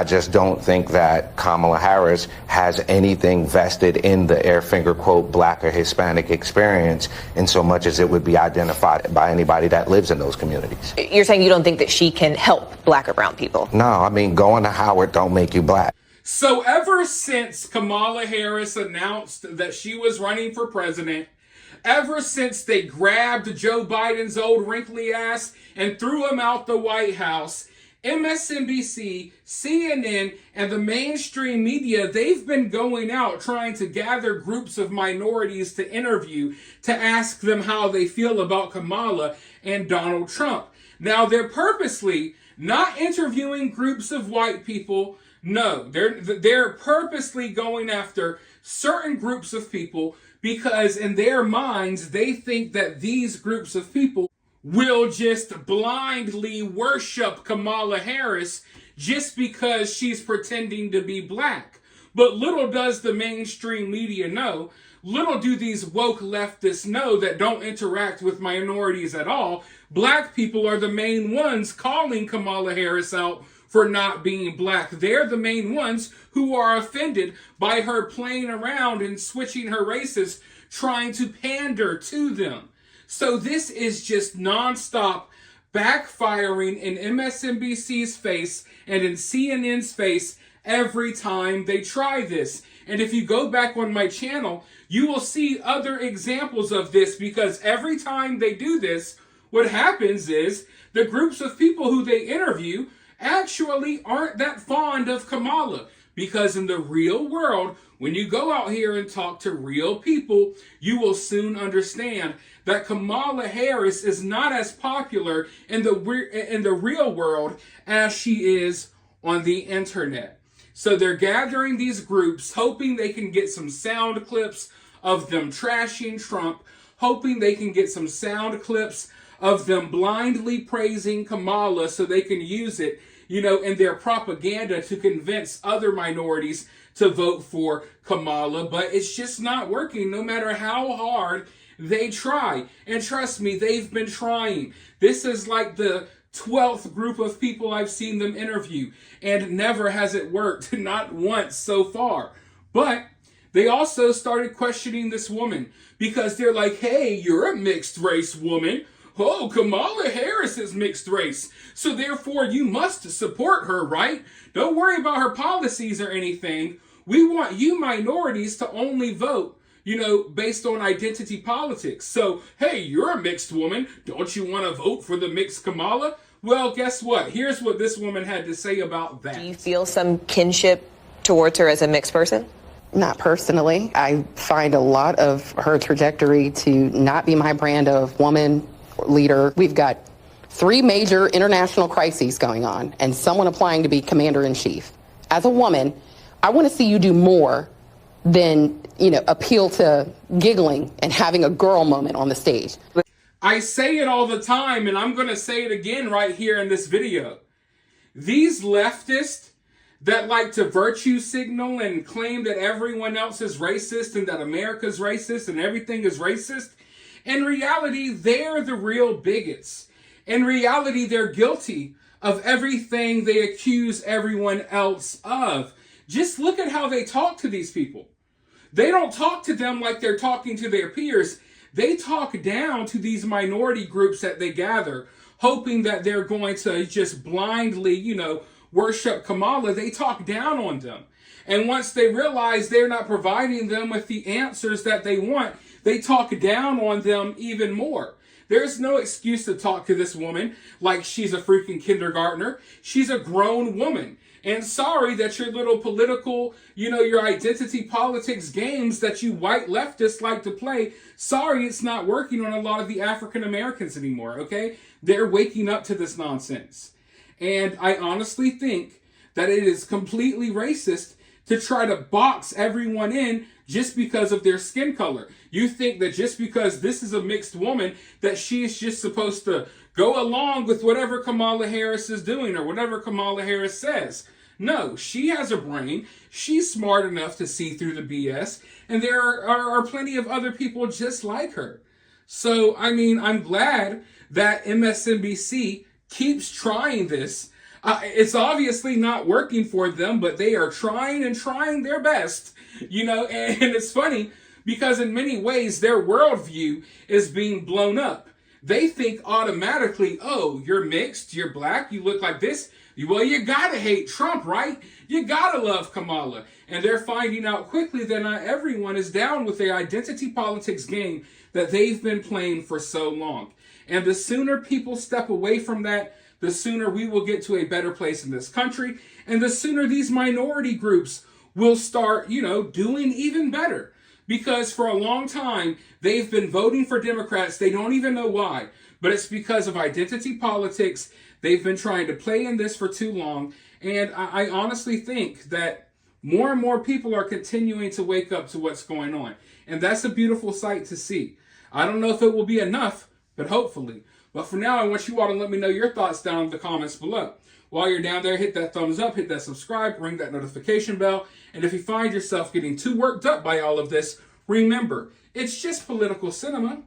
I just don't think that Kamala Harris has anything vested in the Airfinger, quote, black or Hispanic experience in so much as it would be identified by anybody that lives in those communities. You're saying you don't think that she can help black or brown people? No, I mean, going to Howard don't make you black. So ever since Kamala Harris announced that she was running for president, ever since they grabbed Joe Biden's old wrinkly ass and threw him out the White House, MSNBC, CNN, and the mainstream media, they've been going out trying to gather groups of minorities to interview, to ask them how they feel about Kamala and Donald Trump. Now, they're purposely not interviewing groups of white people. No, they're purposely going after certain groups of people because in their minds, they think that these groups of people will just blindly worship Kamala Harris just because she's pretending to be black. But little does the mainstream media know, little do these woke leftists know that don't interact with minorities at all, black people are the main ones calling Kamala Harris out for not being black. They're the main ones who are offended by her playing around and switching her races, trying to pander to them. So this is just nonstop backfiring in MSNBC's face and in CNN's face every time they try this. And if you go back on my channel, you will see other examples of this because every time they do this, what happens is the groups of people who they interview actually aren't that fond of Kamala. Because in the real world, when you go out here and talk to real people, you will soon understand that Kamala Harris is not as popular in the real world as she is on the internet. So they're gathering these groups, hoping they can get some sound clips of them trashing Trump, hoping they can get some sound clips of them blindly praising Kamala so they can use it, in their propaganda to convince other minorities to vote for Kamala. But it's just not working no matter how hard they try. And trust me, they've been trying. This is like the 12th group of people I've seen them interview, and never has it worked, not once so far. But they also started questioning this woman because they're like, hey, you're a mixed race woman. Oh, Kamala Harris is mixed race, so therefore you must support her, right? Don't worry about her policies or anything. We want you minorities to only vote, based on identity politics. So, hey, you're a mixed woman. Don't you want to vote for the mixed Kamala? Well, guess what? Here's what this woman had to say about that. Do you feel some kinship towards her as a mixed person? Not personally. I find a lot of her trajectory to not be my brand of woman leader. We've got 3 major international crises going on and someone applying to be commander-in-chief. As a woman, I want to see you do more than, appeal to giggling and having a girl moment on the stage. I say it all the time, and I'm going to say it again right here in this video. These leftists that like to virtue signal and claim that everyone else is racist and that America's racist and everything is racist, in reality, they're the real bigots. In reality, they're guilty of everything they accuse everyone else of. Just look at how they talk to these people. They don't talk to them like they're talking to their peers. They talk down to these minority groups that they gather, hoping that they're going to just blindly, worship Kamala. They talk down on them. And once they realize they're not providing them with the answers that they want, they talk down on them even more. There's no excuse to talk to this woman like she's a freaking kindergartner. She's a grown woman. And sorry that your little political, your identity politics games that you white leftists like to play, sorry it's not working on a lot of the African Americans anymore, okay? They're waking up to this nonsense. And I honestly think that it is completely racist to try to box everyone in just because of their skin color. You think that just because this is a mixed woman, that she is just supposed to go along with whatever Kamala Harris is doing or whatever Kamala Harris says. No, she has a brain. She's smart enough to see through the BS. And there are plenty of other people just like her. So, I'm glad that MSNBC keeps trying this. It's obviously not working for them, but they are trying and trying their best, and it's funny because in many ways their worldview is being blown up. They think automatically, oh, you're mixed, you're black, you look like this. Well, you gotta hate Trump, right? You gotta love Kamala. And they're finding out quickly that not everyone is down with the identity politics game that they've been playing for so long. And the sooner people step away from that, the sooner we will get to a better place in this country. And the sooner these minority groups will start, doing even better. Because for a long time, they've been voting for Democrats. They don't even know why. But it's because of identity politics. They've been trying to play in this for too long. And I honestly think that more and more people are continuing to wake up to what's going on. And that's a beautiful sight to see. I don't know if it will be enough, but hopefully. But for now, I want you all to let me know your thoughts down in the comments below. While you're down there, hit that thumbs up, hit that subscribe, ring that notification bell. And if you find yourself getting too worked up by all of this, remember, it's just political cinema.